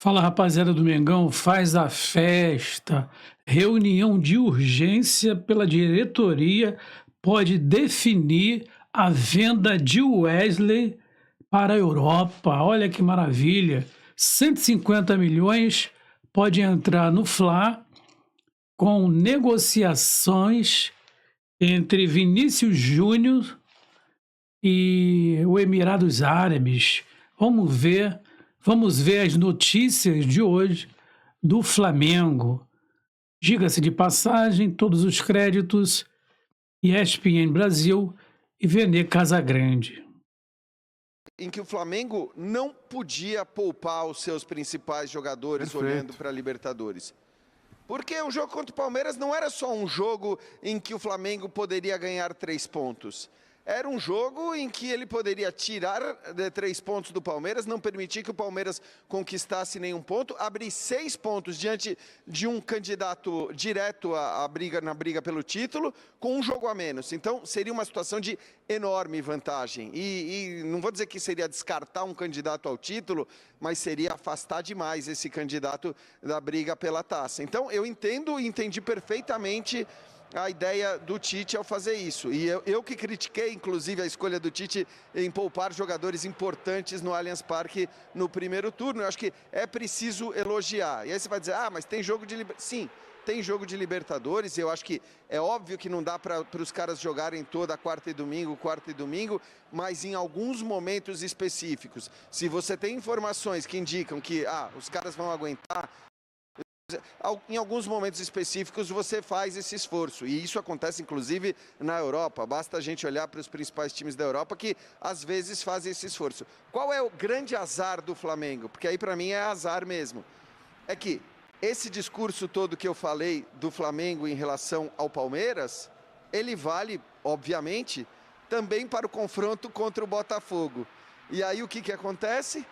Fala, rapaziada do Mengão, faz a festa. Reunião de urgência pela diretoria pode definir a venda de Wesley para a Europa. Olha que maravilha. 150 milhões pode entrar no Fla com negociações entre Vinícius Júnior e o Emirados Árabes. Vamos ver as notícias de hoje do Flamengo. Diga-se de passagem, todos os créditos, ESPN Brasil e Vene Casagrande. Em que o Flamengo não podia poupar os seus principais jogadores olhando para a Libertadores. Porque o jogo contra o Palmeiras não era só um jogo em que o Flamengo poderia ganhar 3 pontos. Era um jogo em que ele poderia tirar 3 pontos do Palmeiras, não permitir que o Palmeiras conquistasse nenhum ponto, abrir 6 pontos diante de um candidato direto na briga pelo título, com um jogo a menos. Então, seria uma situação de enorme vantagem. E não vou dizer que seria descartar um candidato ao título, mas seria afastar demais esse candidato da briga pela taça. Então, eu entendi perfeitamente a ideia do Tite ao fazer isso. E eu que critiquei, inclusive, a escolha do Tite em poupar jogadores importantes no Allianz Parque no primeiro turno. Eu acho que é preciso elogiar. E aí você vai dizer, mas tem jogo de Libertadores. Sim, tem jogo de Libertadores. Eu acho que é óbvio que não dá para os caras jogarem toda quarta e domingo, mas em alguns momentos específicos. Se você tem informações que indicam que os caras vão aguentar, em alguns momentos específicos você faz esse esforço, e isso acontece inclusive na Europa. Basta a gente olhar para os principais times da Europa que às vezes fazem esse esforço. Qual é o grande azar do Flamengo? Porque aí para mim é azar mesmo. É que esse discurso todo que eu falei do Flamengo em relação ao Palmeiras, ele vale, obviamente, também para o confronto contra o Botafogo. E aí o que acontece?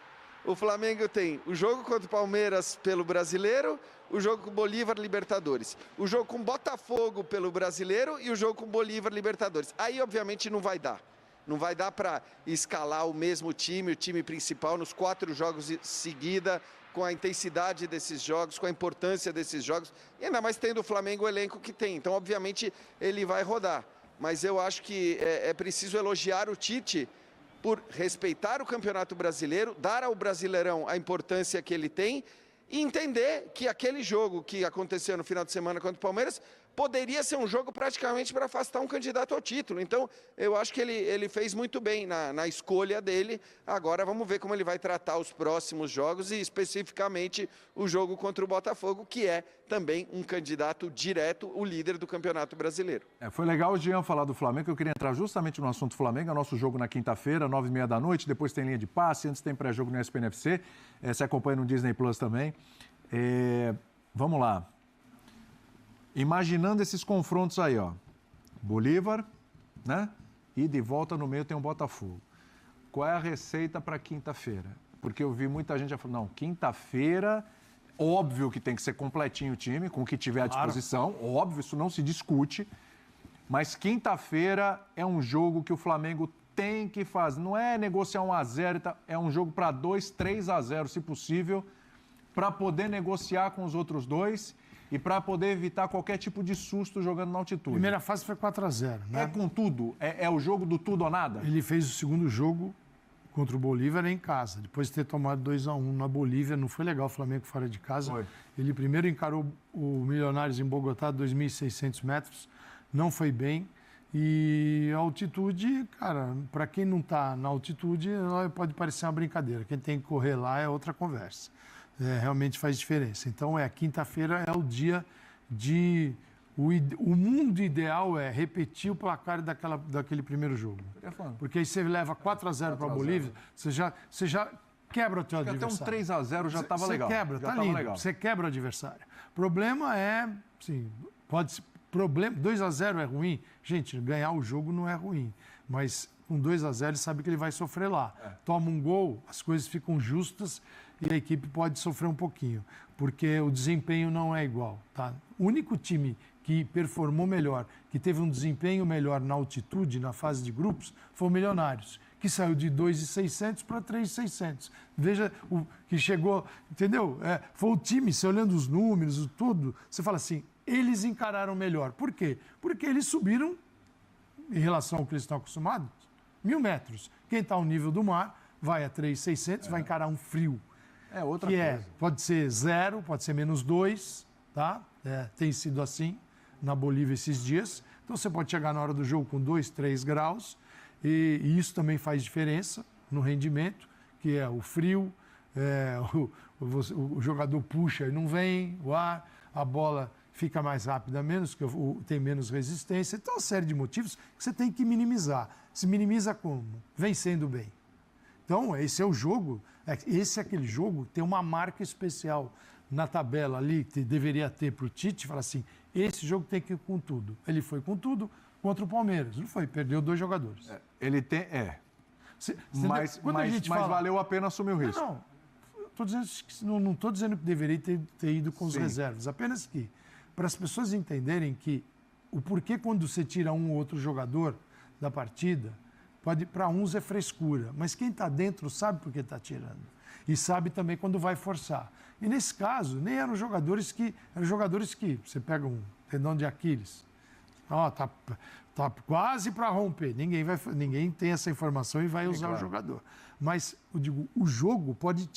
O Flamengo tem o jogo contra o Palmeiras pelo Brasileiro, o jogo com o Bolívar Libertadores, o jogo com o Botafogo pelo Brasileiro e o jogo com o Bolívar Libertadores. Aí, obviamente, não vai dar. Não vai dar para escalar o mesmo time, o time principal, nos 4 jogos em seguida, com a intensidade desses jogos, com a importância desses jogos, e ainda mais tendo o Flamengo o elenco que tem. Então, obviamente, ele vai rodar. Mas eu acho que é preciso elogiar o Tite por respeitar o Campeonato Brasileiro, dar ao Brasileirão a importância que ele tem e entender que aquele jogo que aconteceu no final de semana contra o Palmeiras poderia ser um jogo praticamente para afastar um candidato ao título. Então, eu acho que ele fez muito bem na escolha dele. Agora vamos ver como ele vai tratar os próximos jogos e especificamente o jogo contra o Botafogo, que é também um candidato direto, o líder do Campeonato Brasileiro. Foi legal o Jean falar do Flamengo, eu queria entrar justamente no assunto Flamengo. É o nosso jogo na quinta-feira, 9h30 da noite, depois tem linha de passe, antes tem pré-jogo no SPNFC, você acompanha no Disney Plus também. Vamos lá. Imaginando esses confrontos aí, Bolívar, né? E de volta no meio tem um Botafogo. Qual é a receita para quinta-feira? Porque eu vi muita gente já falando, não, quinta-feira, óbvio que tem que ser completinho o time, com o que tiver à disposição, óbvio, isso não se discute, mas quinta-feira é um jogo que o Flamengo tem que fazer, não é negociar 1-0, é um jogo para 2, 3-0, se possível, para poder negociar com os outros dois e para poder evitar qualquer tipo de susto jogando na altitude. Primeira fase foi 4-0, né? É com tudo? É o jogo do tudo ou nada? Ele fez o segundo jogo contra o Bolívar em casa, depois de ter tomado 2-1 na Bolívia. Não foi legal o Flamengo fora de casa. Foi. Ele primeiro encarou o Milionários em Bogotá, 2.600 metros, não foi bem. E a altitude, cara, para quem não está na altitude, pode parecer uma brincadeira. Quem tem que correr lá é outra conversa. Realmente faz diferença. Então, a quinta-feira é o dia de... O mundo ideal é repetir o placar daquele primeiro jogo. Porque aí você leva 4-0 para a Bolívia, você já quebra o teu adversário. Até um 3-0 já estava legal. Você quebra, tá lindo. Legal. Você quebra o adversário. O problema é, sim, 2-0 é ruim. Gente, ganhar o jogo não é ruim. Mas com 2-0 ele sabe que ele vai sofrer lá. Toma um gol, as coisas ficam justas e a equipe pode sofrer um pouquinho, porque o desempenho não é igual, tá? O único time que performou melhor, que teve um desempenho melhor na altitude, na fase de grupos, foi o Milionários, que saiu de 2.600 para 3.600. Veja o que chegou, entendeu? Foi o time, você olhando os números, tudo, você fala assim, eles encararam melhor. Por quê? Porque eles subiram, em relação ao que eles estão acostumados, 1.000 metros. Quem está ao nível do mar vai a 3.600, vai encarar um frio. É outra que coisa. Pode ser 0, pode ser -2, tá? Tem sido assim na Bolívia esses dias. Então você pode chegar na hora do jogo com 2, 3 graus e isso também faz diferença no rendimento, que é o frio, o jogador puxa e não vem, o ar, a bola fica mais rápida menos, que tem menos resistência. Então, uma série de motivos que você tem que minimizar. Se minimiza como? Vencendo bem. Então, esse é o jogo, esse é aquele jogo que tem uma marca especial na tabela ali, que deveria ter para o Tite, fala assim, esse jogo tem que ir com tudo. Ele foi com tudo contra o Palmeiras, não foi, perdeu 2 jogadores. Ele tem, mas valeu a pena assumir o risco. Não estou dizendo que deveria ter ido com os reservas, apenas que, para as pessoas entenderem que o porquê quando você tira um ou outro jogador da partida, para uns é frescura, mas quem está dentro sabe por que está tirando. E sabe também quando vai forçar. E nesse caso, nem eram jogadores que você pega um tendão de Aquiles, tá quase para romper. Ninguém tem essa informação e vai usar o jogador. Mas, eu digo, o jogo pode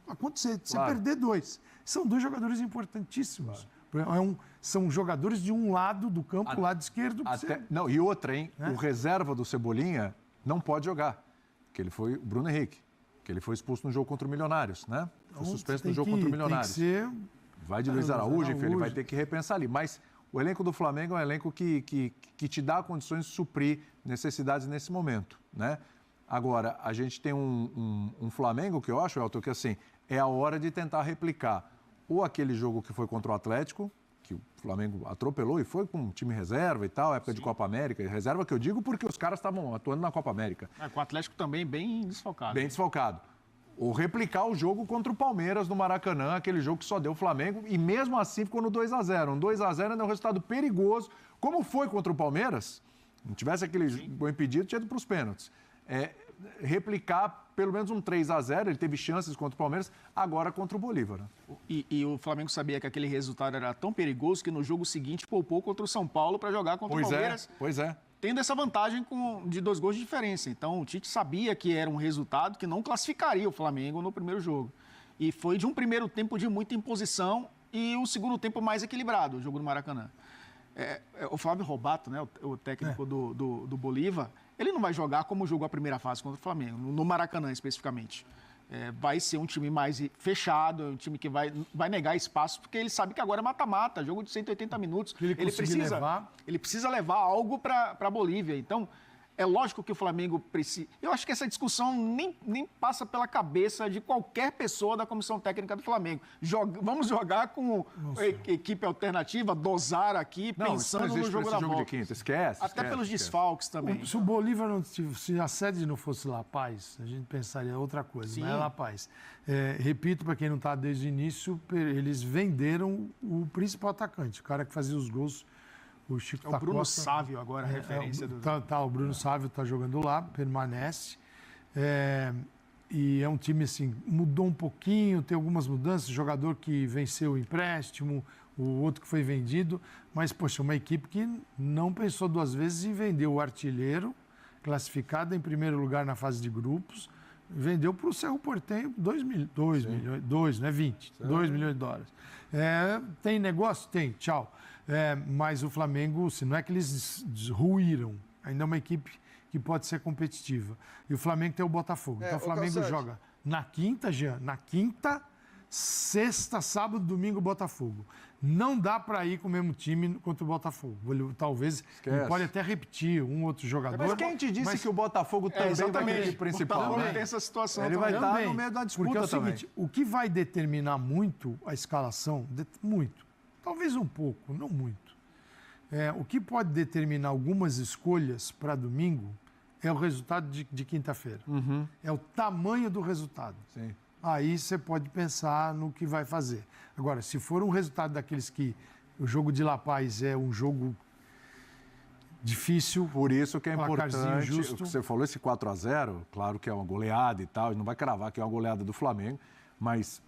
acontecer, você perder 2. São 2 jogadores importantíssimos. São jogadores de um lado do campo, lado esquerdo. Não, e outra, hein? O reserva do Cebolinha não pode jogar, que ele foi o Bruno Henrique, que ele foi expulso no jogo contra o Milionários, né? Foi suspenso no jogo contra o Milionários. Vai de Luiz Araújo, enfim, ele vai ter que repensar ali. Mas o elenco do Flamengo é um elenco que te dá condições de suprir necessidades nesse momento, né? Agora, a gente tem um Flamengo que eu acho, Elton, que assim, é a hora de tentar replicar ou aquele jogo que foi contra o Atlético, que o Flamengo atropelou e foi com um time reserva e tal, época de Copa América. Reserva que eu digo porque os caras estavam atuando na Copa América. Com o Atlético também bem desfalcado. Bem desfalcado. Ou replicar o jogo contra o Palmeiras no Maracanã, aquele jogo que só deu o Flamengo, e mesmo assim ficou no 2-0. Um 2-0 ainda é um resultado perigoso. Como foi contra o Palmeiras, não tivesse aquele gol impedido, tinha ido para os pênaltis. Replicar pelo menos um 3-0, ele teve chances contra o Palmeiras, agora contra o Bolívar. E o Flamengo sabia que aquele resultado era tão perigoso que no jogo seguinte poupou contra o São Paulo para jogar contra o Palmeiras. Pois é. Tendo essa vantagem de 2 gols de diferença. Então, o Tite sabia que era um resultado que não classificaria o Flamengo no primeiro jogo. E foi de um primeiro tempo de muita imposição e o segundo tempo mais equilibrado, o jogo do Maracanã. O Flávio Robato, né, o técnico do Bolívar, ele não vai jogar como jogou a primeira fase contra o Flamengo, no Maracanã especificamente. Vai ser um time mais fechado, um time que vai negar espaço, porque ele sabe que agora é mata-mata, jogo de 180 minutos. Ele precisa levar algo para a Bolívia. Então, é lógico que o Flamengo precisa... Eu acho que essa discussão nem passa pela cabeça de qualquer pessoa da comissão técnica do Flamengo. Vamos jogar com equipe alternativa, dosar aqui, pensando no jogo da volta. De quinta. Esquece. Pelos desfalques também. Se o Bolívar se a sede não fosse La Paz, a gente pensaria outra coisa, Sim. Mas é La Paz. Repito, para quem não está desde o início, eles venderam o principal atacante, o cara que fazia os gols. O Chico o Bruno Sávio agora, a referência do... o Bruno Sávio está jogando lá, permanece. E é um time, assim, mudou um pouquinho, tem algumas mudanças, jogador que venceu o empréstimo, o outro que foi vendido, mas, poxa, uma equipe que não pensou 2 vezes em vender o artilheiro, classificado em primeiro lugar na fase de grupos, vendeu para o Cerro Porteño 2 milhões, não é 20, 2 milhões de dólares. Tem negócio? Tem, tchau. Mas o Flamengo, se não é que eles ruíram, ainda é uma equipe que pode ser competitiva. E o Flamengo tem o Botafogo. Então o Flamengo joga na quinta, Jean, sexta, sábado, domingo, Botafogo. Não dá para ir com o mesmo time contra o Botafogo. Talvez, ele pode até repetir um outro jogador. Mas quem te disse que o Botafogo também vai ser o principal? Tem essa situação. Ele vai estar no meio da disputa porque é o também. seguinte, o que vai determinar muito a escalação, talvez um pouco, não muito. O que pode determinar algumas escolhas para domingo é o resultado de quinta-feira. É o tamanho do resultado. Sim. Aí você pode pensar no que vai fazer. Agora, se for um resultado daqueles que o jogo de La Paz é um jogo difícil. Por isso que é Placarzinho importante, justo. o que você falou, esse 4-0, claro que é uma goleada e tal, não vai cravar que é uma goleada do Flamengo, mas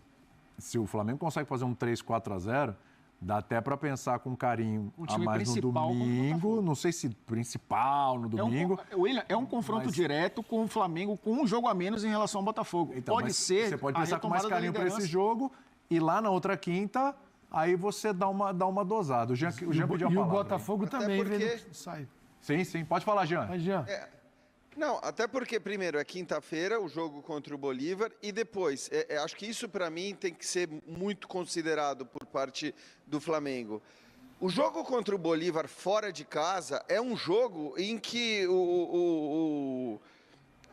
se o Flamengo consegue fazer um 3-4-0, dá até para pensar com carinho Um a time mais no principal contra o domingo, Botafogo. não sei se principal no domingo. William, é um confronto Mas- direto com o Flamengo, com um jogo a menos em relação ao Botafogo. Então, pode mas ser você pode a pensar com mais retomada da carinho para esse liderança. jogo e lá na outra quinta, aí você dá uma dosada. O Jean pediu a E o palavra. Botafogo Até também porque- vendo que sai. Sim, pode falar, Jean. Mas, Jean, Não, até porque, primeiro, é quinta-feira o jogo contra o Bolívar e depois, acho que isso para mim tem que ser muito considerado por parte do Flamengo. O jogo contra o Bolívar fora de casa é um jogo em que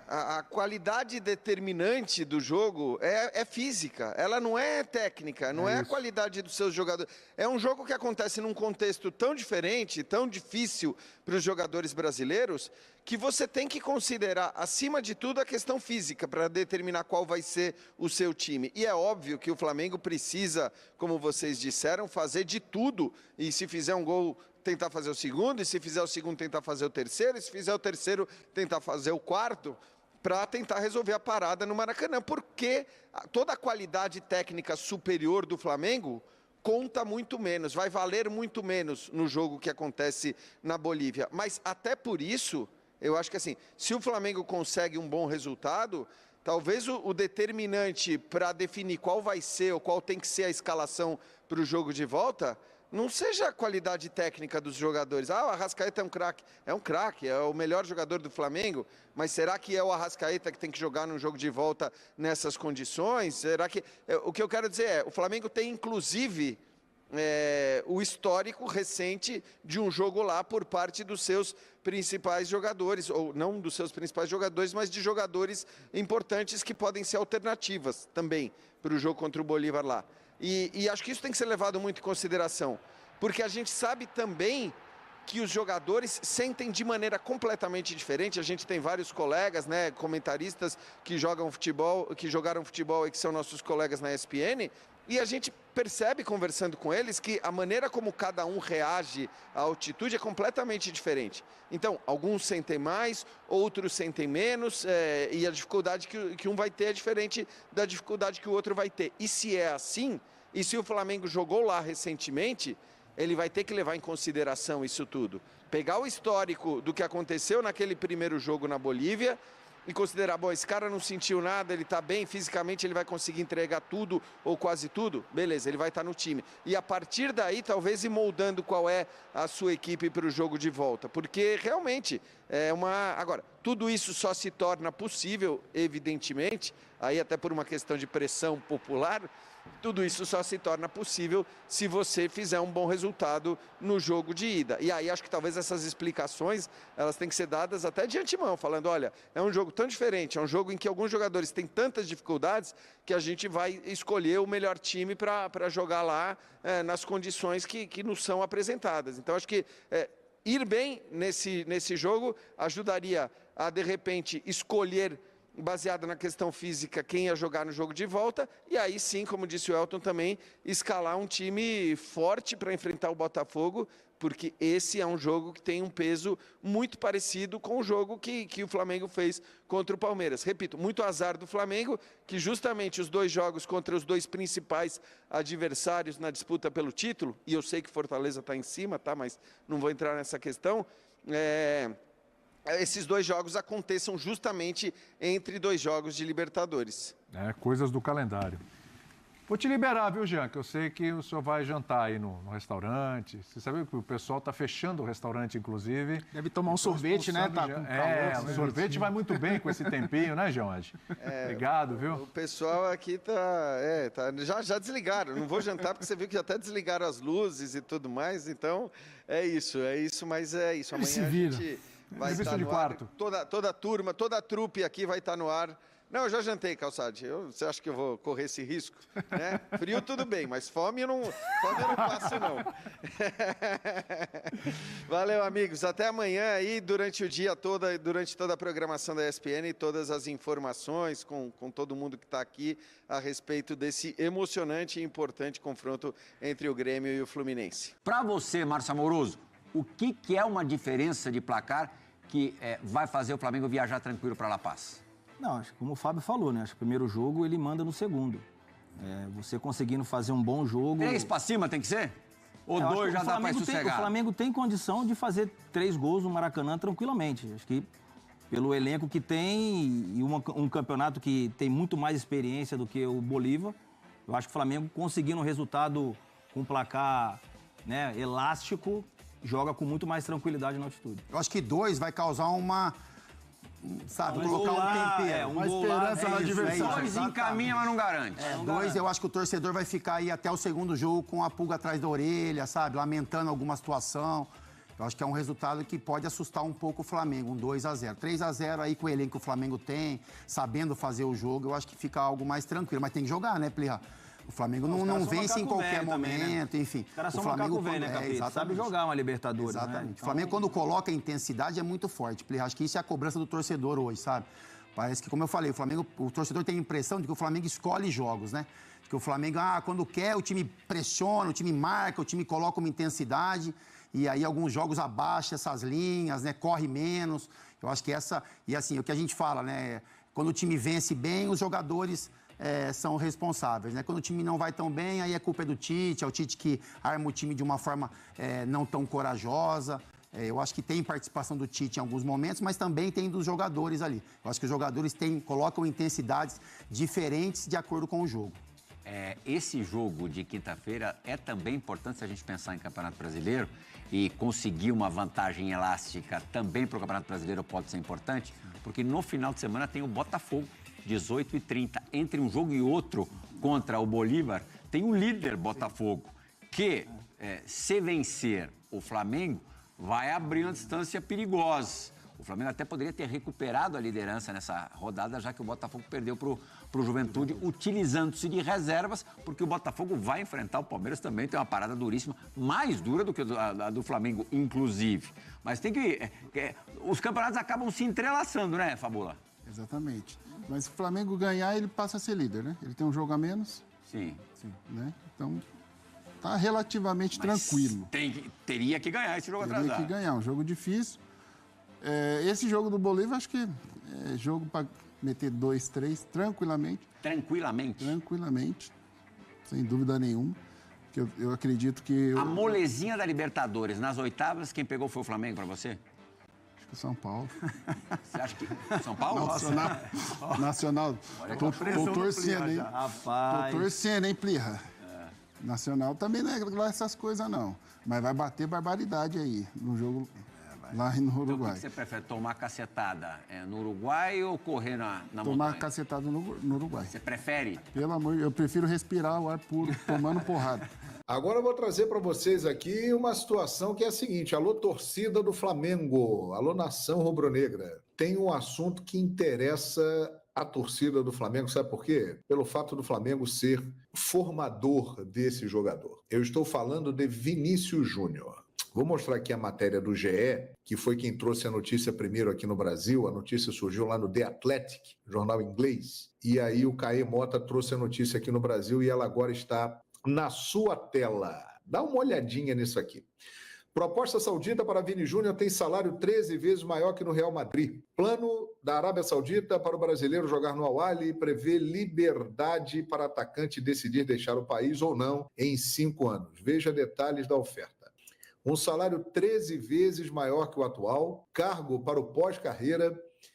a qualidade determinante do jogo é física, ela não é técnica, não é a qualidade dos seus jogadores. É um jogo que acontece num contexto tão diferente, tão difícil para os jogadores brasileiros, que você tem que considerar, acima de tudo, a questão física para determinar qual vai ser o seu time. E é óbvio que o Flamengo precisa, como vocês disseram, fazer de tudo, e se fizer um gol, tentar fazer o segundo, e se fizer o segundo, tentar fazer o terceiro, e se fizer o terceiro, tentar fazer o quarto, para tentar resolver a parada no Maracanã, porque toda a qualidade técnica superior do Flamengo conta muito menos, vai valer muito menos no jogo que acontece na Bolívia. Mas até por isso, eu acho que assim, se o Flamengo consegue um bom resultado, talvez o determinante para definir qual vai ser ou qual tem que ser a escalação para o jogo de volta não seja a qualidade técnica dos jogadores. Ah, o Arrascaeta é um craque, é o melhor jogador do Flamengo, mas será que é o Arrascaeta que tem que jogar num jogo de volta nessas condições? Será que... O que eu quero dizer é, o Flamengo tem inclusive o histórico recente de um jogo lá por parte dos seus principais jogadores, ou não dos seus principais jogadores, mas de jogadores importantes que podem ser alternativas também para o jogo contra o Bolívar lá. E acho que isso tem que ser levado muito em consideração, porque a gente sabe também que os jogadores sentem de maneira completamente diferente. A gente tem vários colegas, né, comentaristas que jogam futebol, que jogaram futebol e que são nossos colegas na ESPN, e a gente percebe conversando com eles que a maneira como cada um reage à altitude é completamente diferente. Então, alguns sentem mais, outros sentem menos, e a dificuldade que um vai ter é diferente da dificuldade que o outro vai ter. E se é assim, e se o Flamengo jogou lá recentemente, ele vai ter que levar em consideração isso tudo. Pegar o histórico do que aconteceu naquele primeiro jogo na Bolívia e considerar, bom, esse cara não sentiu nada, ele está bem, fisicamente ele vai conseguir entregar tudo ou quase tudo, beleza, ele vai estar no time. E a partir daí, talvez ir moldando qual é a sua equipe para o jogo de volta, porque realmente é uma... Agora, tudo isso só se torna possível, evidentemente, aí até por uma questão de pressão popular, tudo isso só se torna possível se você fizer um bom resultado no jogo de ida. E aí acho que talvez essas explicações, elas têm que ser dadas até de antemão, falando, olha, é um jogo tão diferente, é um jogo em que alguns jogadores têm tantas dificuldades que a gente vai escolher o melhor time para jogar lá nas condições que nos são apresentadas. Então acho que ir bem nesse jogo ajudaria a, de repente, escolher, baseado na questão física, quem ia jogar no jogo de volta, e aí sim, como disse o Elton também, escalar um time forte para enfrentar o Botafogo, porque esse é um jogo que tem um peso muito parecido com o jogo que o Flamengo fez contra o Palmeiras. Repito, muito azar do Flamengo, que justamente os dois jogos contra os dois principais adversários na disputa pelo título, e eu sei que Fortaleza está em cima, tá? Mas não vou entrar nessa questão, esses dois jogos aconteçam justamente entre dois jogos de Libertadores. Coisas do calendário. Vou te liberar, viu, Jean? Que eu sei que o senhor vai jantar aí no restaurante. Você sabe que o pessoal está fechando o restaurante, inclusive. Deve tomar um sorvete, né? Tá com calor, o sorvete vai muito bem com esse tempinho, né, Jean? Obrigado, viu? O pessoal aqui já desligaram. Não vou jantar porque você viu que até desligaram as luzes e tudo mais. Então, é isso, mas é isso. Amanhã a gente vai estar no ar. Toda a turma, toda a trupe aqui vai estar no ar. Não, eu já jantei, Calçade. Você acha que eu vou correr esse risco? Né? Frio tudo bem, mas fome eu não passo, não. Valeu, amigos. Até amanhã aí, durante o dia todo, durante toda a programação da ESPN, todas as informações com todo mundo que está aqui a respeito desse emocionante e importante confronto entre o Grêmio e o Fluminense. Para você, Márcio Amoroso, o que é uma diferença de placar que vai fazer o Flamengo viajar tranquilo para La Paz? Não, acho que como o Fábio falou, né? Acho que o primeiro jogo ele manda no segundo. Você conseguindo fazer um bom jogo... 3 para cima tem que ser? Ou Eu acho 2 que já dá para sossegar? O Flamengo tem condição de fazer 3 gols no Maracanã tranquilamente. Acho que pelo elenco que tem e um campeonato que tem muito mais experiência do que o Bolívar, eu acho que o Flamengo conseguindo um resultado com placar, né, elástico, joga com muito mais tranquilidade na altitude. Eu acho que 2 vai causar uma... Sabe, Um colocar gol lá, um tempero. uma esperança no adversário. 2 encaminha, mas não garante. 2, eu acho que o torcedor vai ficar aí até o segundo jogo com a pulga atrás da orelha, sabe? Lamentando alguma situação. Eu acho que é um resultado que pode assustar um pouco o Flamengo, um 2-0. 3-0 aí com o elenco que o Flamengo tem, sabendo fazer o jogo, eu acho que fica algo mais tranquilo. Mas tem que jogar, né, Plirra? O Flamengo não vence em qualquer momento, enfim. Os caras o são Flamengo macaco velho, né, Capito? Sabe exatamente. jogar uma Libertadores, Exatamente. né? O Flamengo, quando coloca a intensidade, é muito forte. Plirra. Acho que isso é a cobrança do torcedor hoje, sabe? Parece que, como eu falei, o torcedor tem a impressão de que o Flamengo escolhe jogos, né? Que o Flamengo, quando quer, o time pressiona, o time marca, o time coloca uma intensidade. E aí alguns jogos abaixa essas linhas, né? Corre menos. Eu acho que essa... E assim, o que a gente fala, né? Quando o time vence bem, os jogadores são responsáveis, né? Quando o time não vai tão bem, aí é culpa do Tite. É o Tite que arma o time de uma forma não tão corajosa. Eu acho que tem participação do Tite em alguns momentos, mas também tem dos jogadores ali. Eu acho que os jogadores colocam intensidades diferentes de acordo com o jogo. Esse jogo de quinta-feira é também importante se a gente pensar em Campeonato Brasileiro e conseguir uma vantagem elástica também para o Campeonato Brasileiro pode ser importante, porque no final de semana tem o Botafogo, 18h30. Entre um jogo e outro contra o Bolívar, tem o líder Botafogo, que se vencer o Flamengo, vai abrir uma distância perigosa. O Flamengo até poderia ter recuperado a liderança nessa rodada, já que o Botafogo perdeu para o Juventude, utilizando-se de reservas, porque o Botafogo vai enfrentar o Palmeiras também, tem uma parada duríssima, mais dura do que a do Flamengo, inclusive. Mas tem que... os campeonatos acabam se entrelaçando, né, Fabula? Exatamente. Mas se o Flamengo ganhar, ele passa a ser líder, né? Ele tem um jogo a menos. Sim. Né? Então, tá relativamente tranquilo. Teria que ganhar esse jogo atrasado. Teria que ganhar, um jogo difícil. Esse jogo do Bolívar, acho que é jogo para meter 2, 3, tranquilamente. Tranquilamente? Tranquilamente, sem dúvida nenhuma. Que eu acredito que... A molezinha da Libertadores, nas oitavas, quem pegou foi o Flamengo para você? Acho que o São Paulo. Você acha que... São Paulo? Nacional. Tô torcendo, hein? Rapaz. Tô torcendo, hein, Plirra? Nacional também não é lá essas coisas, não. Mas vai bater barbaridade aí no jogo lá no Uruguai. Então, o que você prefere, tomar cacetada no Uruguai ou correr na montanha? Tomar cacetada no Uruguai. Você prefere? Pelo amor de Deus, eu prefiro respirar o ar puro, tomando porrada. Agora eu vou trazer para vocês aqui uma situação que é a seguinte: alô, torcida do Flamengo, alô, nação rubro-negra. Tem um assunto que interessa a torcida do Flamengo, sabe por quê? Pelo fato do Flamengo ser formador desse jogador. Eu estou falando de Vinícius Júnior. Vou mostrar aqui a matéria do GE, que foi quem trouxe a notícia primeiro aqui no Brasil. A notícia surgiu lá no The Athletic, jornal inglês. E aí o Caê Mota trouxe a notícia aqui no Brasil e ela agora está na sua tela. Dá uma olhadinha nisso aqui. Proposta saudita para Vini Júnior tem salário 13 vezes maior que no Real Madrid. Plano da Arábia Saudita para o brasileiro jogar no Al-Ahly prevê liberdade para atacante decidir deixar o país ou não em 5 anos. Veja detalhes da oferta. Um salário 13 vezes maior que o atual, cargo para o pós-carreira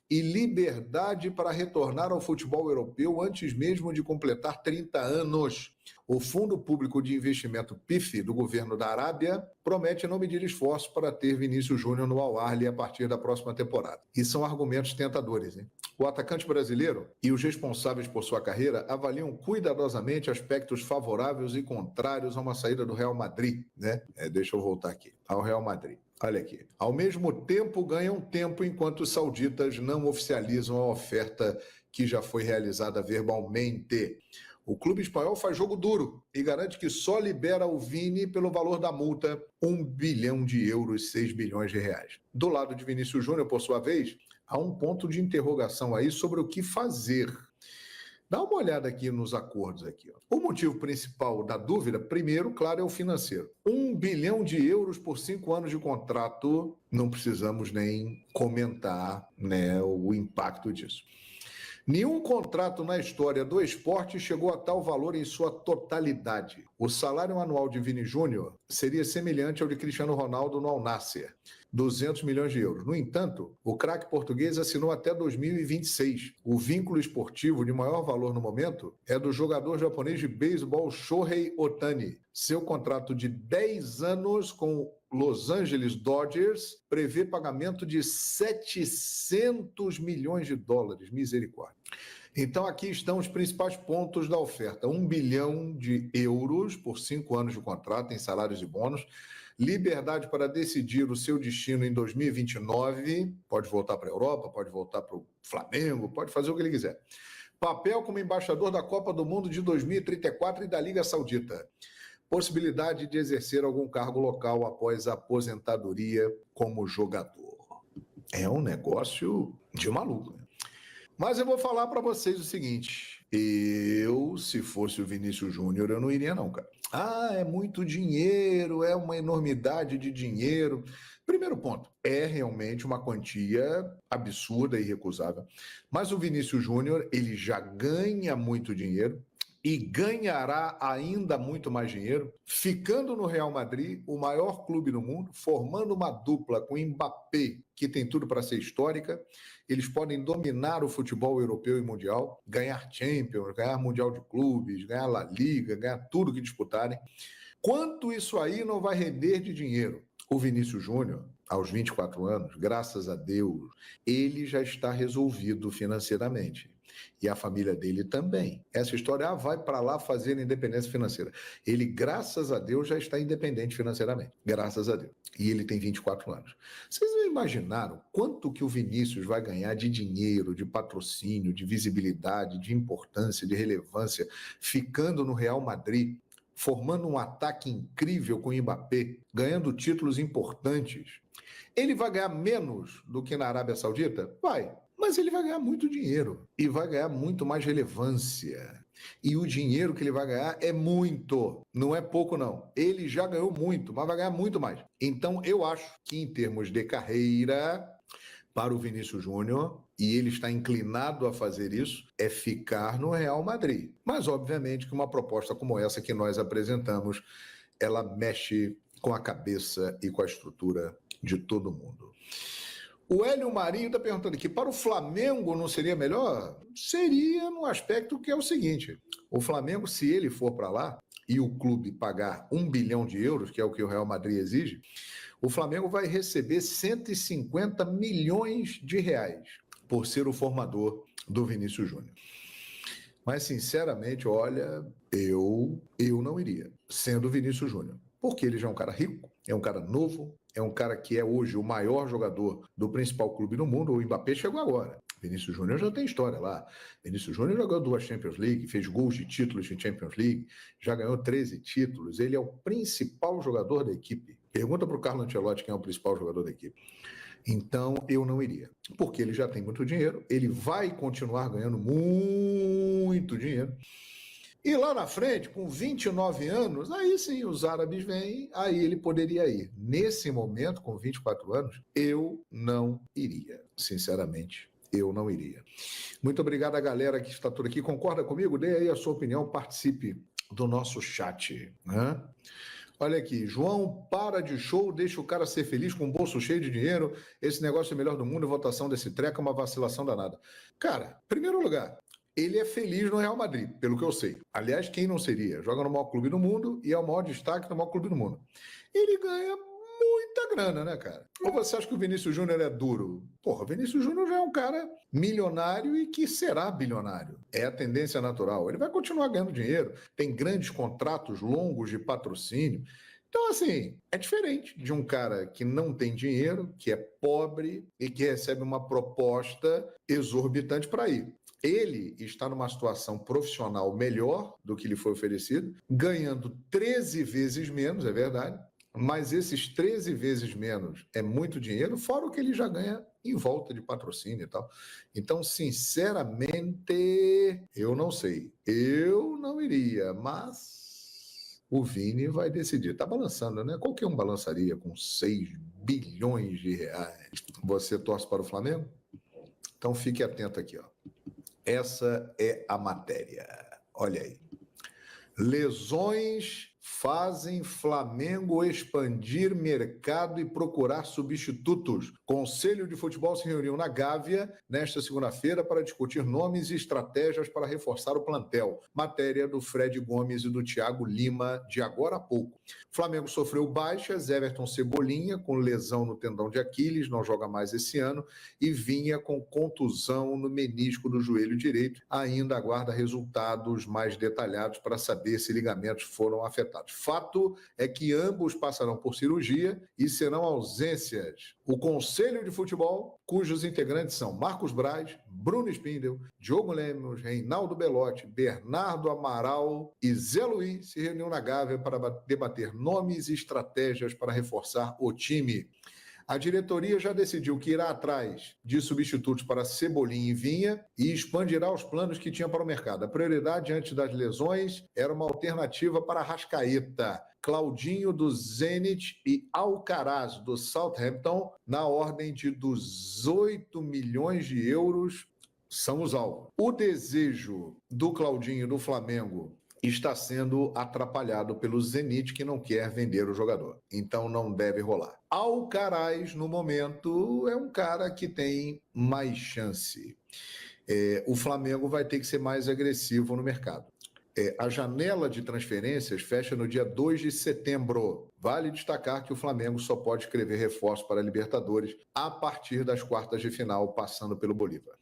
e liberdade para retornar ao futebol europeu antes mesmo de completar 30 anos. O Fundo Público de Investimento PIF do governo da Arábia promete não medir esforços para ter Vinícius Júnior no Al-Ahly a partir da próxima temporada. E são argumentos tentadores, hein? O atacante brasileiro e os responsáveis por sua carreira avaliam cuidadosamente aspectos favoráveis e contrários a uma saída do Real Madrid, né? Deixa eu voltar aqui. Ao Real Madrid. Olha aqui. Ao mesmo tempo, ganham tempo enquanto os sauditas não oficializam a oferta que já foi realizada verbalmente. O clube espanhol faz jogo duro e garante que só libera o Vini pelo valor da multa, 1 bilhão de euros, 6 bilhões de reais. Do lado de Vinícius Júnior, por sua vez, há um ponto de interrogação aí sobre o que fazer. Dá uma olhada aqui nos acordos aqui. Ó. O motivo principal da dúvida, primeiro, claro, é o financeiro. 1 bilhão de euros por 5 anos de contrato, não precisamos nem comentar, né, o impacto disso. Nenhum contrato na história do esporte chegou a tal valor em sua totalidade. O salário anual de Vini Júnior seria semelhante ao de Cristiano Ronaldo no Al Nassr, 200 milhões de euros. No entanto, o craque português assinou até 2026. O vínculo esportivo de maior valor no momento é do jogador japonês de beisebol Shohei Ohtani. Seu contrato de 10 anos com Los Angeles Dodgers prevê pagamento de 700 milhões de dólares. Misericórdia. Então, aqui estão os principais pontos da oferta. 1 bilhão de euros por 5 anos de contrato em salários e bônus. Liberdade para decidir o seu destino em 2029. Pode voltar para a Europa, pode voltar para o Flamengo, pode fazer o que ele quiser. Papel como embaixador da Copa do Mundo de 2034 e da Liga Saudita. Possibilidade de exercer algum cargo local após a aposentadoria como jogador. É um negócio de maluco, né? Mas eu vou falar para vocês o seguinte, se fosse o Vinícius Júnior, eu não iria não, cara. É muito dinheiro, é uma enormidade de dinheiro. Primeiro ponto, é realmente uma quantia absurda e irrecusável. Mas o Vinícius Júnior, ele já ganha muito dinheiro e ganhará ainda muito mais dinheiro, ficando no Real Madrid, o maior clube do mundo, formando uma dupla com Mbappé, que tem tudo para ser histórica. Eles podem dominar o futebol europeu e mundial, ganhar Champions, ganhar Mundial de Clubes, ganhar La Liga, ganhar tudo que disputarem. Quanto isso aí não vai render de dinheiro? O Vinícius Júnior, aos 24 anos, graças a Deus, ele já está resolvido financeiramente. E a família dele também. Essa história, vai para lá fazer independência financeira. Ele, graças a Deus, já está independente financeiramente. Graças a Deus. E ele tem 24 anos. Vocês não imaginaram quanto que o Vinícius vai ganhar de dinheiro, de patrocínio, de visibilidade, de importância, de relevância, ficando no Real Madrid, formando um ataque incrível com o Mbappé, ganhando títulos importantes? Ele vai ganhar menos do que na Arábia Saudita? Vai. Mas ele vai ganhar muito dinheiro e vai ganhar muito mais relevância. E o dinheiro que ele vai ganhar é muito, não é pouco não. Ele já ganhou muito, mas vai ganhar muito mais. Então eu acho que em termos de carreira, para o Vinícius Júnior, e ele está inclinado a fazer isso, é ficar no Real Madrid. Mas obviamente que uma proposta como essa que nós apresentamos, ela mexe com a cabeça e com a estrutura de todo mundo. O Hélio Marinho está perguntando aqui, para o Flamengo não seria melhor? Seria no aspecto que é o seguinte, o Flamengo, se ele for para lá e o clube pagar 1 bilhão de euros, que é o que o Real Madrid exige, o Flamengo vai receber 150 milhões de reais por ser o formador do Vinícius Júnior. Mas, sinceramente, olha, eu não iria, sendo o Vinícius Júnior, porque ele já é um cara rico, é um cara novo, é um cara que é hoje o maior jogador do principal clube do mundo. O Mbappé chegou agora. Vinícius Júnior já tem história lá. Vinícius Júnior jogou 2 Champions League, fez gols de títulos de Champions League, já ganhou 13 títulos. Ele é o principal jogador da equipe. Pergunta para o Carlo Ancelotti quem é o principal jogador da equipe. Então, eu não iria, porque ele já tem muito dinheiro, ele vai continuar ganhando muito dinheiro. E lá na frente, com 29 anos, aí sim, os árabes vêm, aí ele poderia ir. Nesse momento, com 24 anos, eu não iria. Sinceramente, eu não iria. Muito obrigado a galera que está toda aqui. Concorda comigo? Dê aí a sua opinião, participe do nosso chat, né? Olha aqui, João, para de show, deixa o cara ser feliz com o bolso cheio de dinheiro. Esse negócio é o melhor do mundo, a votação desse treco é uma vacilação danada. Cara, em primeiro lugar, ele é feliz no Real Madrid, pelo que eu sei. Aliás, quem não seria? Joga no maior clube do mundo e é o maior destaque no maior clube do mundo. Ele ganha muita grana, né, cara? Ou você acha que o Vinícius Júnior é duro? Porra, o Vinícius Júnior já é um cara milionário e que será bilionário. É a tendência natural. Ele vai continuar ganhando dinheiro, tem grandes contratos longos de patrocínio. Então, assim, é diferente de um cara que não tem dinheiro, que é pobre e que recebe uma proposta exorbitante para ir. Ele está numa situação profissional melhor do que lhe foi oferecido, ganhando 13 vezes menos, é verdade, mas esses 13 vezes menos é muito dinheiro, fora o que ele já ganha em volta de patrocínio e tal. Então, sinceramente, eu não sei. Eu não iria, mas o Vini vai decidir. Tá balançando, né? Qualquer um balançaria com 6 bilhões de reais. Você torce para o Flamengo? Então, fique atento aqui, ó. Essa é a matéria. Olha aí. Lesões fazem Flamengo expandir mercado e procurar substitutos. Conselho de Futebol se reuniu na Gávea nesta segunda-feira para discutir nomes e estratégias para reforçar o plantel. Matéria do Fred Gomes e do Thiago Lima, de agora a pouco. Flamengo sofreu baixas, Everton Cebolinha, com lesão no tendão de Aquiles, não joga mais esse ano, e Vinha com contusão no menisco do joelho direito. Ainda aguarda resultados mais detalhados para saber se ligamentos foram afetados. Fato é que ambos passarão por cirurgia e serão ausências. O Conselho de Futebol, cujos integrantes são Marcos Braz, Bruno Spindel, Diogo Lemos, Reinaldo Belotti, Bernardo Amaral e Zé Luiz, se reuniu na Gávea para debater nomes e estratégias para reforçar o time. A diretoria já decidiu que irá atrás de substitutos para Cebolinha e Vinha e expandirá os planos que tinha para o mercado. A prioridade antes das lesões era uma alternativa para Arrascaeta, Claudinho do Zenit e Alcaraz do Southampton, na ordem de 18 milhões de euros, são os alvos. O desejo do Claudinho do Flamengo está sendo atrapalhado pelo Zenit, que não quer vender o jogador. Então não deve rolar. Alcaraz, no momento, é um cara que tem mais chance. O Flamengo vai ter que ser mais agressivo no mercado. A janela de transferências fecha no dia 2 de setembro. Vale destacar que o Flamengo só pode escrever reforços para a Libertadores a partir das quartas de final, passando pelo Bolívar.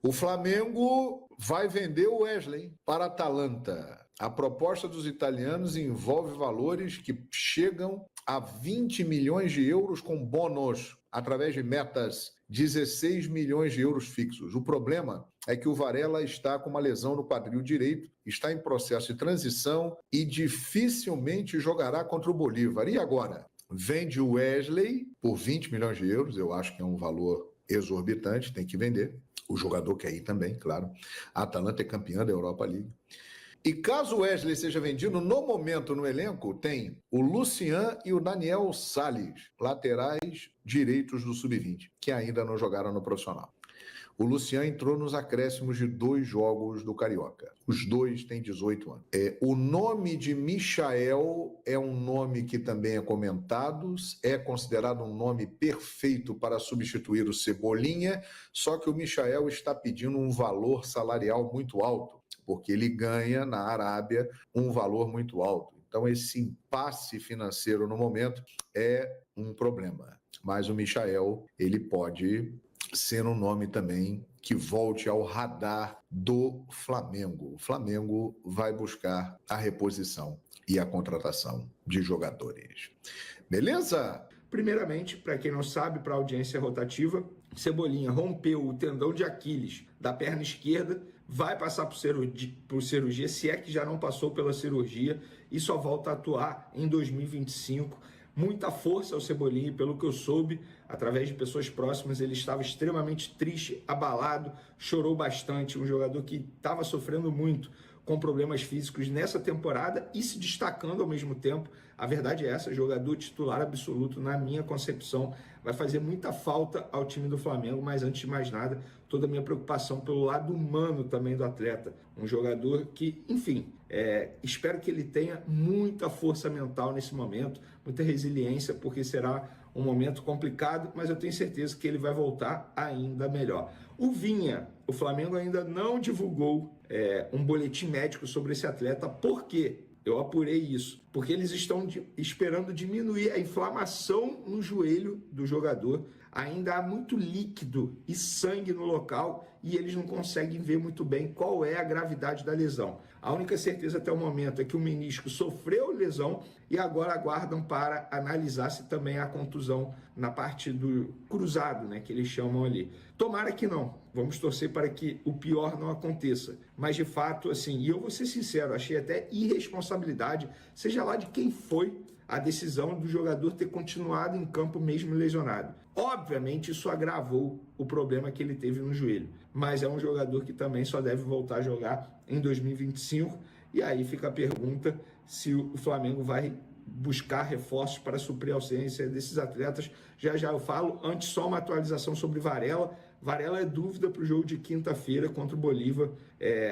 O Flamengo vai vender o Wesley para a Atalanta. A proposta dos italianos envolve valores que chegam a 20 milhões de euros com bônus, através de metas, 16 milhões de euros fixos. O problema é que o Varela está com uma lesão no quadril direito, está em processo de transição e dificilmente jogará contra o Bolívar. E agora? Vende o Wesley por 20 milhões de euros, eu acho que é um valor exorbitante, tem que vender. O jogador quer ir também, claro. A Atalanta é campeã da Europa League. E caso o Wesley seja vendido, no momento no elenco tem o Lucian e o Daniel Salles, laterais direitos do Sub-20, que ainda não jogaram no profissional. O Lucian entrou nos acréscimos de 2 jogos do Carioca. Os dois têm 18 anos. O nome de Michael é um nome que também é comentado, é considerado um nome perfeito para substituir o Cebolinha, só que o Michael está pedindo um valor salarial muito alto, porque ele ganha na Arábia um valor muito alto. Então, esse impasse financeiro no momento é um problema. Mas o Michael, ele pode ser um nome também que volte ao radar do Flamengo. O Flamengo vai buscar a reposição e a contratação de jogadores. Beleza? Primeiramente, para quem não sabe, para a audiência rotativa, Cebolinha rompeu o tendão de Aquiles da perna esquerda, vai passar por cirurgia, se é que já não passou pela cirurgia, e só volta a atuar em 2025. Muita força ao Cebolinha, e pelo que eu soube, através de pessoas próximas, ele estava extremamente triste, abalado, chorou bastante, um jogador que estava sofrendo muito com problemas físicos nessa temporada e se destacando ao mesmo tempo. A verdade é essa, jogador titular absoluto, na minha concepção, vai fazer muita falta ao time do Flamengo, mas antes de mais nada, toda a minha preocupação pelo lado humano também do atleta. Um jogador que, enfim, espero que ele tenha muita força mental nesse momento, muita resiliência, porque será um momento complicado, mas eu tenho certeza que ele vai voltar ainda melhor. O Vinha, o Flamengo ainda não divulgou um boletim médico sobre esse atleta. Por quê? Eu apurei isso. Porque eles estão esperando diminuir a inflamação no joelho do jogador. Ainda há muito líquido e sangue no local e eles não conseguem ver muito bem qual é a gravidade da lesão. A única certeza até o momento é que o menisco sofreu lesão e agora aguardam para analisar se também há contusão na parte do cruzado, né, que eles chamam ali. Tomara que não. Vamos torcer para que o pior não aconteça. Mas, de fato, assim, e eu vou ser sincero, achei até irresponsabilidade. Você já seja lá de quem foi a decisão do jogador ter continuado em campo mesmo lesionado. Obviamente, isso agravou o problema que ele teve no joelho, mas é um jogador que também só deve voltar a jogar em 2025, e aí fica a pergunta se o Flamengo vai buscar reforços para suprir a ausência desses atletas. Já eu falo. Antes, só uma atualização sobre Varela. Varela é dúvida para o jogo de quinta-feira contra o Bolívar.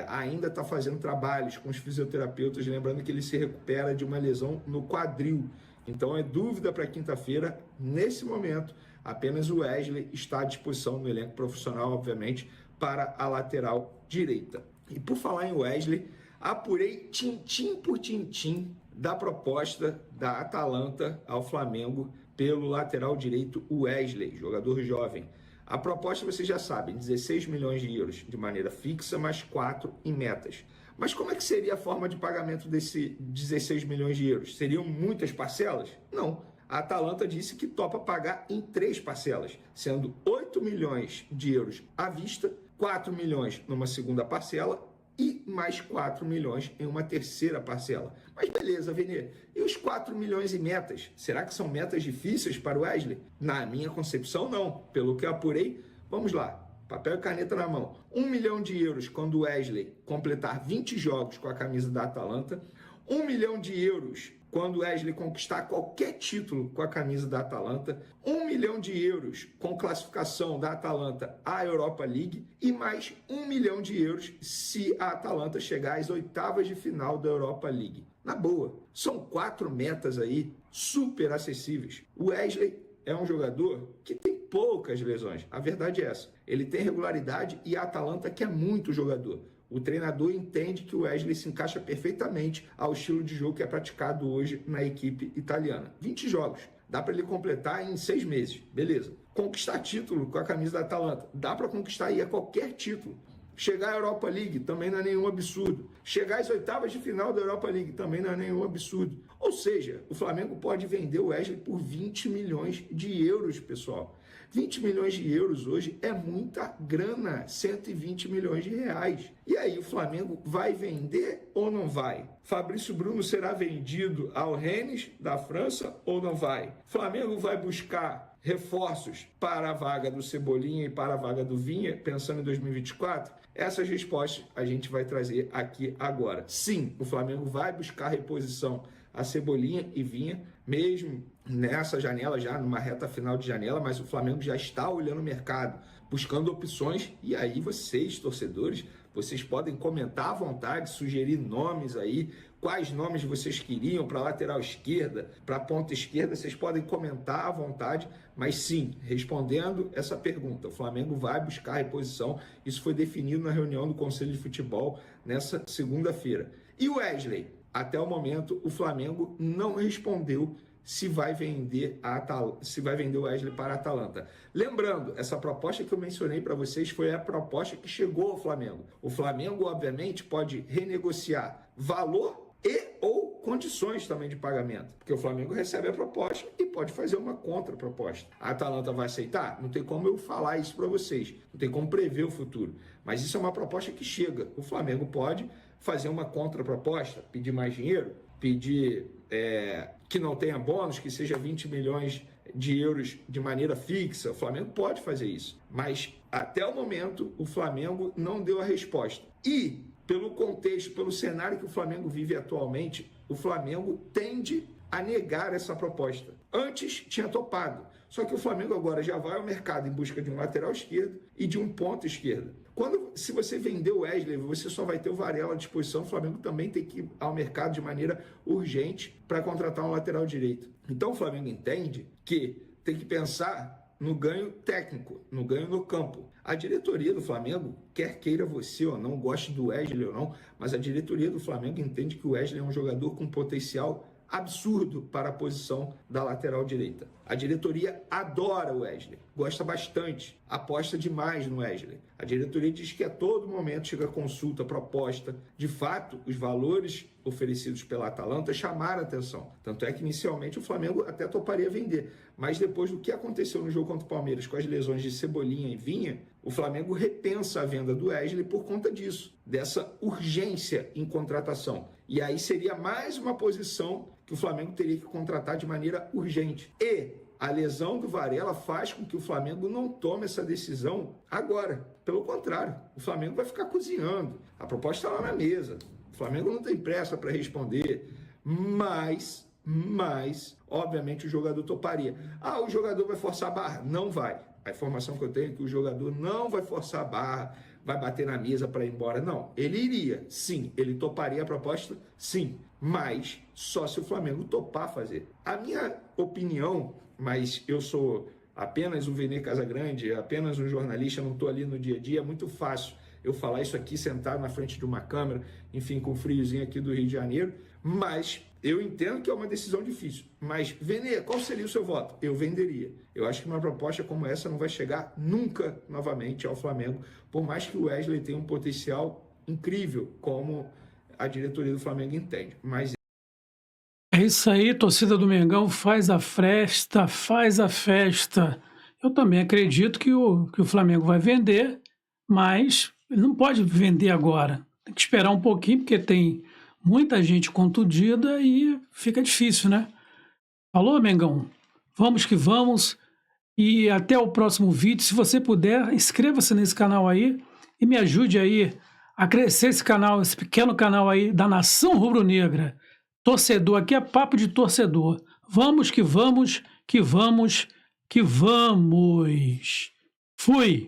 Ainda está fazendo trabalhos com os fisioterapeutas, lembrando que ele se recupera de uma lesão no quadril. Então é dúvida para quinta-feira. Nesse momento, apenas o Wesley está à disposição no elenco profissional, obviamente, para a lateral direita. E por falar em Wesley, apurei tintim por tintim da proposta da Atalanta ao Flamengo pelo lateral direito Wesley, jogador jovem. A proposta, vocês já sabem, 16 milhões de euros de maneira fixa, mais 4 em metas. Mas como é que seria a forma de pagamento desse 16 milhões de euros? Seriam muitas parcelas? Não. A Atalanta disse que topa pagar em 3 parcelas, sendo 8 milhões de euros à vista, 4 milhões numa segunda parcela e mais 4 milhões em uma terceira parcela. Mas beleza, Venê, e os 4 milhões em metas? Será que são metas difíceis para o Wesley? Na minha concepção, não. Pelo que eu apurei, vamos lá, papel e caneta na mão. 1 milhão de euros quando o Wesley completar 20 jogos com a camisa da Atalanta, 1 milhão de euros quando o Wesley conquistar qualquer título com a camisa da Atalanta, 1 milhão de euros com classificação da Atalanta à Europa League e mais 1 milhão de euros se a Atalanta chegar às oitavas de final da Europa League. Na boa, são 4 metas aí super acessíveis. O Wesley é um jogador que tem poucas lesões, a verdade é essa. Ele tem regularidade e a Atalanta quer muito jogador. O treinador entende que o Wesley se encaixa perfeitamente ao estilo de jogo que é praticado hoje na equipe italiana. 20 jogos, dá para ele completar em 6 meses, beleza. Conquistar título com a camisa da Atalanta, dá para conquistar aí a qualquer título. Chegar à Europa League também não é nenhum absurdo. Chegar às oitavas de final da Europa League também não é nenhum absurdo. Ou seja, o Flamengo pode vender o Wesley por 20 milhões de euros, pessoal. 20 milhões de euros hoje é muita grana, 120 milhões de reais. E aí, o Flamengo vai vender ou não vai? Fabrício Bruno será vendido ao Rennes da França ou não vai? Flamengo vai buscar reforços para a vaga do Cebolinha e para a vaga do Vinha, pensando em 2024? Essas respostas a gente vai trazer aqui agora. Sim, o Flamengo vai buscar reposição a Cebolinha e Vinha, mesmo nessa janela, já numa reta final de janela, mas o Flamengo já está olhando o mercado, buscando opções, e aí vocês, torcedores, vocês podem comentar à vontade, sugerir nomes aí, quais nomes vocês queriam para a lateral esquerda, para a ponta esquerda, vocês podem comentar à vontade, mas sim, respondendo essa pergunta, o Flamengo vai buscar reposição, isso foi definido na reunião do Conselho de Futebol nessa segunda-feira. E o Wesley? Até o momento, o Flamengo não respondeu se vai vender o Wesley para a Atalanta. Lembrando, essa proposta que eu mencionei para vocês foi a proposta que chegou ao Flamengo. O Flamengo, obviamente, pode renegociar valor e ou condições também de pagamento, porque o Flamengo recebe a proposta e pode fazer uma contraproposta. A Atalanta vai aceitar? Não tem como eu falar isso para vocês, não tem como prever o futuro, mas isso é uma proposta que chega. O Flamengo pode fazer uma contraproposta, pedir mais dinheiro, pedir que não tenha bônus, que seja 20 milhões de euros de maneira fixa. O Flamengo pode fazer isso, mas até o momento o Flamengo não deu a resposta. E pelo contexto, pelo cenário que o Flamengo vive atualmente, o Flamengo tende a negar essa proposta. Antes tinha topado, só que o Flamengo agora já vai ao mercado em busca de um lateral esquerdo e de um ponta esquerda. Se você vender o Wesley, você só vai ter o Varela à disposição. O Flamengo também tem que ir ao mercado de maneira urgente para contratar um lateral direito. Então o Flamengo entende que tem que pensar no ganho técnico, no ganho no campo. A diretoria do Flamengo, quer queira você ou não, goste do Wesley ou não, mas a diretoria do Flamengo entende que o Wesley é um jogador com potencial absurdo para a posição da lateral direita. A diretoria adora o Wesley, gosta bastante, aposta demais no Wesley. A diretoria diz que a todo momento chega consulta, proposta. De fato, os valores oferecidos pela Atalanta chamaram a atenção. Tanto é que inicialmente o Flamengo até toparia vender, mas depois do que aconteceu no jogo contra o Palmeiras com as lesões de Cebolinha e Vinha, o Flamengo repensa a venda do Wesley por conta disso, dessa urgência em contratação. E aí seria mais uma posição que o Flamengo teria que contratar de maneira urgente. E a lesão do Varela faz com que o Flamengo não tome essa decisão agora. Pelo contrário, o Flamengo vai ficar cozinhando. A proposta está lá na mesa. O Flamengo não tem pressa para responder, mas, obviamente, o jogador toparia. Ah, o jogador vai forçar a barra? Não vai. A informação que eu tenho é que o jogador não vai forçar a barra, vai bater na mesa para ir embora. Não, ele iria, sim. Ele toparia a proposta, sim. Mas só se o Flamengo topar fazer. A minha opinião, mas eu sou apenas o Vene Casagrande, apenas um jornalista, não estou ali no dia a dia, é muito fácil eu falar isso aqui sentado na frente de uma câmera, enfim, com o friozinho aqui do Rio de Janeiro, mas eu entendo que é uma decisão difícil. Mas, Vene, qual seria o seu voto? Eu venderia. Eu acho que uma proposta como essa não vai chegar nunca novamente ao Flamengo, por mais que o Wesley tenha um potencial incrível, como a diretoria do Flamengo entende. Mas É isso aí, torcida do Mengão, faz a festa, faz a festa. Eu também acredito que o Flamengo vai vender, mas ele não pode vender agora. Tem que esperar um pouquinho, porque tem muita gente contundida e fica difícil, né? Falou, Mengão? Vamos que vamos. E até o próximo vídeo. Se você puder, inscreva-se nesse canal aí e me ajude aí a crescer esse canal, esse pequeno canal aí da Nação Rubro-Negra. Torcedor, aqui é papo de torcedor. Vamos que vamos, que vamos, que vamos. Fui!